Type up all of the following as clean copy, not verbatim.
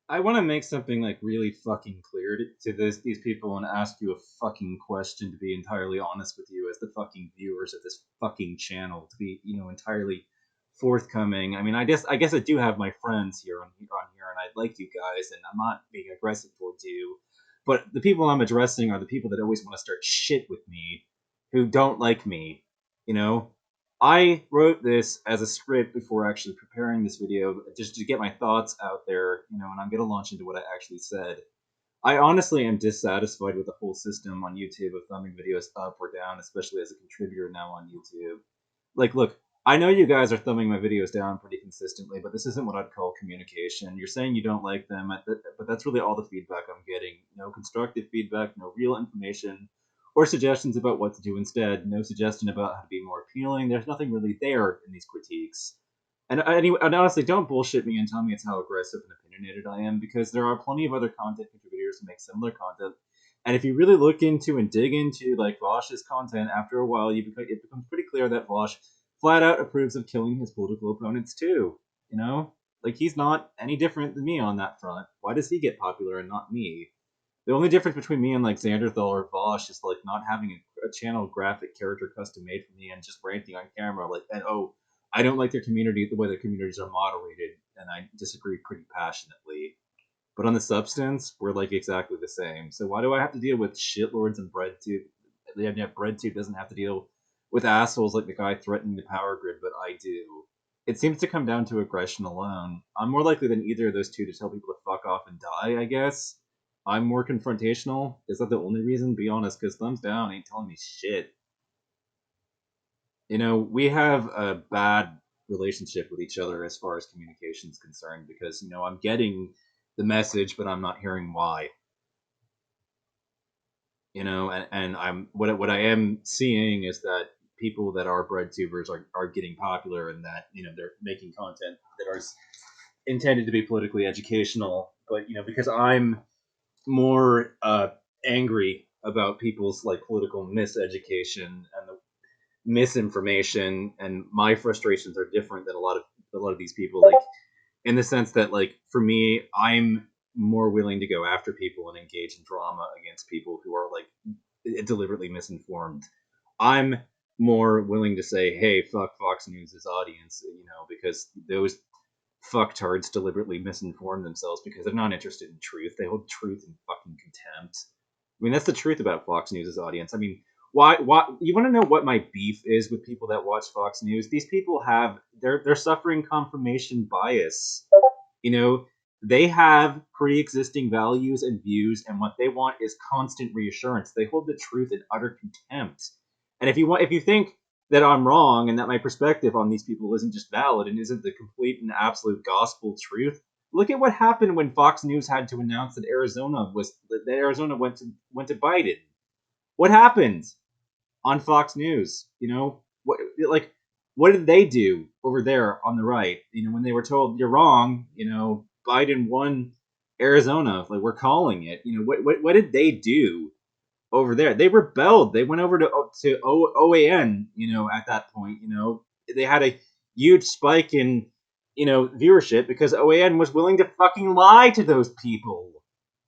I want to make something like really fucking clear to these people and ask you a fucking question to be entirely honest with you as the fucking viewers of this fucking channel to be entirely forthcoming. I mean, I guess I do have my friends here and I like you guys and I'm not being aggressive towards you, but the people I'm addressing are the people that always want to start shit with me, who don't like me. You know, I wrote this as a script before actually preparing this video, just to get my thoughts out there, and I'm gonna launch into what I actually said. I honestly am dissatisfied with the whole system on YouTube of thumbing videos up or down, especially as a contributor now on YouTube. Like, look, I know you guys are thumbing my videos down pretty consistently, but this isn't what I'd call communication. You're saying you don't like them, but that's really all the feedback I'm getting. No constructive feedback, no real information, or suggestions about what to do instead. No suggestion about how to be more appealing. There's nothing really there in these critiques. And honestly, don't bullshit me and tell me it's how aggressive and opinionated I am, because there are plenty of other content contributors who make similar content. And if you really look into and dig into like Vosh's content, after a while, it becomes pretty clear that Vosh flat out approves of killing his political opponents too. You know, like he's not any different than me on that front. Why does he get popular and not me? The only difference between me and like Xanderthal or Vosh is like not having a channel graphic character custom made for me and just ranting on camera like, and oh, I don't like their community, the way their communities are moderated, and I disagree pretty passionately. But on the substance, we're like exactly the same. So why do I have to deal with shitlords and breadtube? Yet breadtube doesn't have to deal with assholes like the guy threatening the power grid, but I do. It seems to come down to aggression alone. I'm more likely than either of those two to tell people to fuck off and die, I guess. I'm more confrontational. Is that the only reason? Be honest, because thumbs down ain't telling me shit. We have a bad relationship with each other as far as communication is concerned because, I'm getting the message, but I'm not hearing why. And I'm what I am seeing is that people that are bread tubers are getting popular and that, they're making content that are intended to be politically educational. But, because I'm more angry about people's like political miseducation and the misinformation, and my frustrations are different than a lot of these people, like in the sense that, like, for me, I'm more willing to go after people and engage in drama against people who are like deliberately misinformed. I'm more willing to say, hey, fuck Fox News' audience, because those fucktards deliberately misinform themselves because they're not interested in truth. They hold truth in fucking contempt. I mean, that's the truth about Fox News' audience. I mean, why you want to know what my beef is with people that watch Fox News? These people they're suffering confirmation bias. You know, they have pre-existing values and views, and what they want is constant reassurance. They hold the truth in utter contempt. And if you think that I'm wrong and that my perspective on these people isn't just valid and isn't the complete and absolute gospel truth, look at what happened when Fox News had to announce that Arizona went to Biden. What happened on Fox News? What did they do over there on the right? When they were told you're wrong, Biden won Arizona, like we're calling it. What did they do over there? They rebelled. They went over to OAN. At that point, they had a huge spike in viewership because OAN was willing to fucking lie to those people,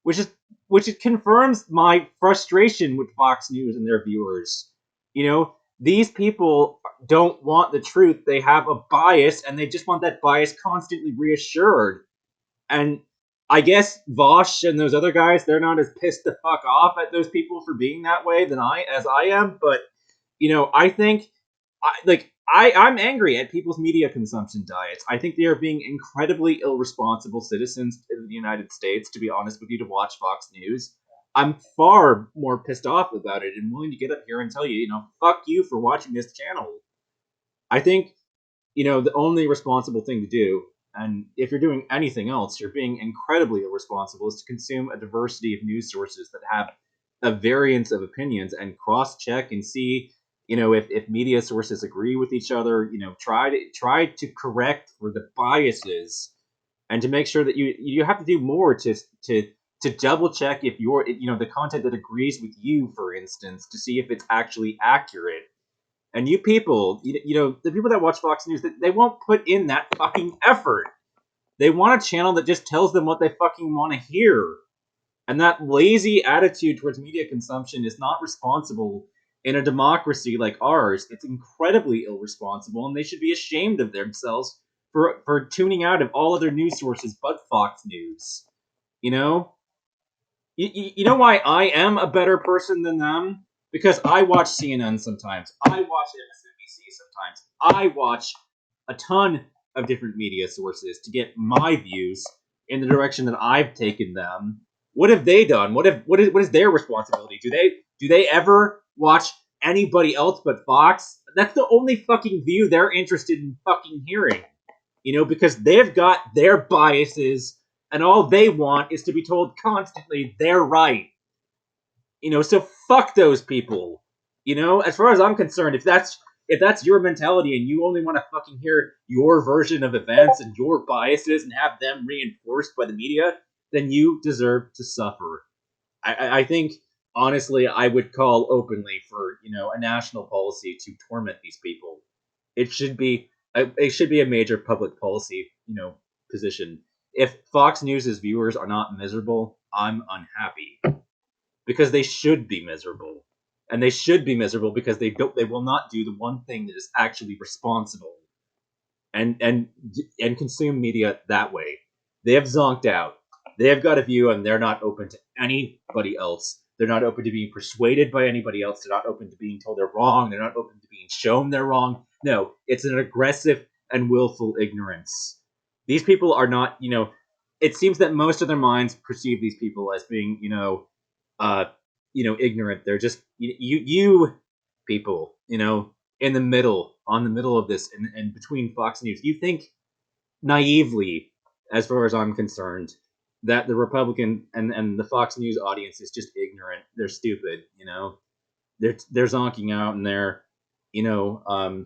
which is which it confirms my frustration with Fox News and their viewers. These people don't want the truth. They have a bias, and they just want that bias constantly reassured. And I guess Vosh and those other guys, they're not as pissed the fuck off at those people for being that way as I am. But I think I'm angry at people's media consumption diets. I think they are being incredibly irresponsible citizens in the United States, to be honest with you, to watch Fox News. I'm far more pissed off about it and willing to get up here and tell you, fuck you for watching this channel. I think, the only responsible thing to do, and if you're doing anything else, you're being incredibly irresponsible, is to consume a diversity of news sources that have a variance of opinions and cross check and see, if media sources agree with each other, try to correct for the biases and to make sure that you have to do more to double check if the content that agrees with you, for instance, to see if it's actually accurate. And you people, the people that watch Fox News, they won't put in that fucking effort. They want a channel that just tells them what they fucking want to hear. And that lazy attitude towards media consumption is not responsible in a democracy like ours. It's incredibly irresponsible, and they should be ashamed of themselves for tuning out of all other news sources but Fox News. You know, you know why I am a better person than them? Because I watch CNN sometimes. I watch MSNBC sometimes. I watch a ton of different media sources to get my views in the direction that I've taken them. What have they done? What is their responsibility? Do they ever watch anybody else but Fox? That's the only fucking view they're interested in fucking hearing. Because they've got their biases and all they want is to be told constantly they're right. So fuck those people. As far as I'm concerned, if that's your mentality and you only want to fucking hear your version of events and your biases and have them reinforced by the media, then you deserve to suffer. I think honestly, I would call openly for a national policy to torment these people. It should be a major public policy position. If Fox News's viewers are not miserable, I'm unhappy because they should be miserable, and they should be miserable because they will not do the one thing that is actually responsible and consume media that way. They have zonked out. They have got a view, and they're not open to anybody else. They're not open to being persuaded by anybody else. They're not open to being told they're wrong. They're not open to being shown they're wrong. No, it's an aggressive and willful ignorance. These people are not. It seems that most of their minds perceive these people as being, uh, ignorant. They're just you people, in the middle, on the middle of this, and between Fox News. You think naively, as far as I'm concerned, that the Republican and the Fox News audience is just ignorant. They're stupid. They're zonking out and they're, you know.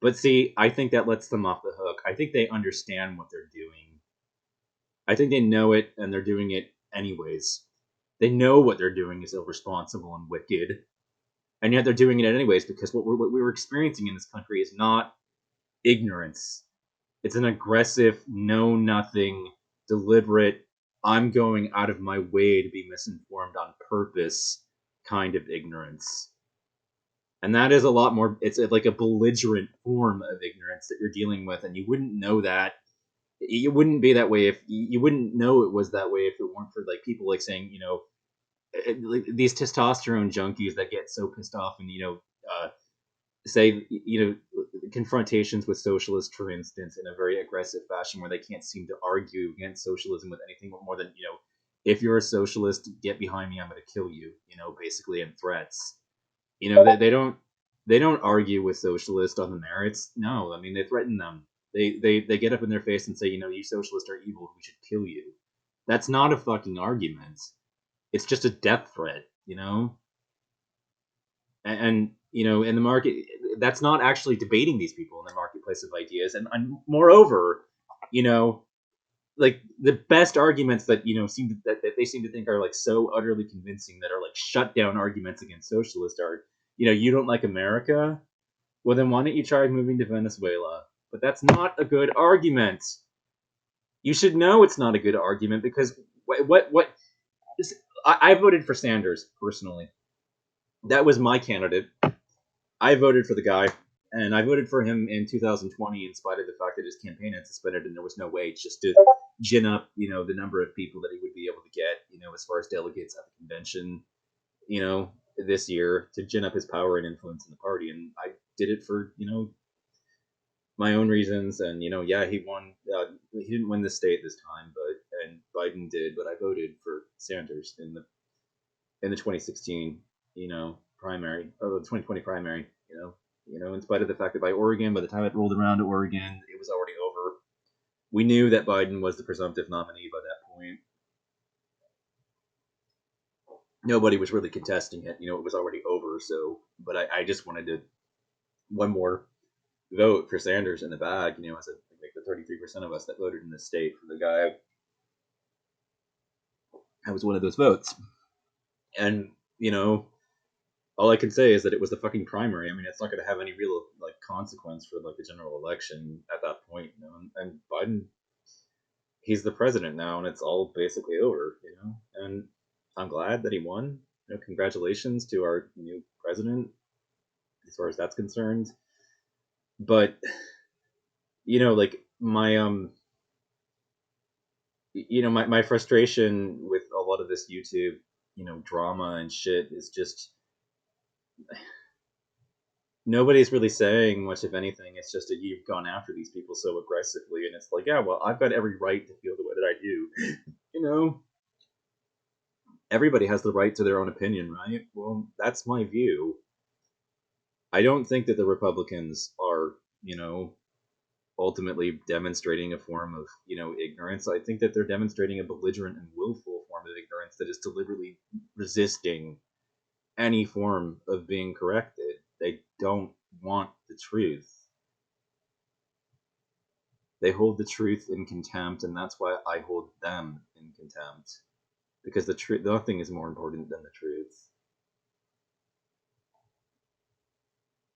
But see, I think that lets them off the hook. I think they understand what they're doing. I think they know it and they're doing it anyways. They know what they're doing is irresponsible and wicked, and yet they're doing it anyways because what we're experiencing in this country is not ignorance. It's an aggressive, know nothing, deliberate, I'm going out of my way to be misinformed on purpose kind of ignorance. And that is a lot more, it's like a belligerent form of ignorance that you're dealing with, and you wouldn't know that. You wouldn't be that way if you wouldn't know it was that way if it weren't for like people like saying, like these testosterone junkies that get so pissed off and say confrontations with socialists, for instance, in a very aggressive fashion where they can't seem to argue against socialism with anything more than if you're a socialist, get behind me, I'm going to kill you, basically, in threats. They don't argue with socialists on the merits. No, I mean they threaten them. They get up in their face and say, you socialists are evil, we should kill you. That's not a fucking argument. It's just a death threat. And in the market, that's not actually debating these people in the marketplace of ideas. And moreover, you know like the best arguments that that they seem to think are like so utterly convincing that are like shut down arguments against socialists are, you don't like America, well then why don't you try moving to Venezuela? But that's not a good argument. You should know it's not a good argument because what I voted for Sanders personally. That was my candidate. I voted for the guy, and I voted for him in 2020 in spite of the fact that his campaign had suspended, and there was no way just to gin up, the number of people that he would be able to get, as far as delegates at the convention, this year to gin up his power and influence in the party. And I did it for, my own reasons. And, yeah, he won. He didn't win the state this time, and Biden did, but I voted for Sanders in the 2016, primary, or the 2020 primary, in spite of the fact that by the time it rolled around to Oregon, it was already over. We knew that Biden was the presumptive nominee by that point. Nobody was really contesting it. It was already over. So, but I just wanted to one more vote for Sanders in the bag. As like the 33% of us that voted in this state for the guy. I was one of those votes, and all I can say is that it was the fucking primary. I mean, it's not going to have any real like consequence for like the general election at that point. And Biden he's the president now, and it's all basically over, And I'm glad that he won. Congratulations to our new president, as far as that's concerned. But like my frustration with a lot of this YouTube, drama and shit is just nobody's really saying much of anything. It's just that you've gone after these people so aggressively, and it's like, yeah, well, I've got every right to feel the way that I do. you know, Everybody has the right to their own opinion, right? Well, that's my view. I don't think that the Republicans are, ultimately demonstrating a form of, ignorance. I think that they're demonstrating a belligerent and willful form of ignorance that is deliberately resisting any form of being corrected. They don't want the truth. They hold the truth in contempt, and that's why I hold them in contempt. Because the truth, nothing is more important than the truth.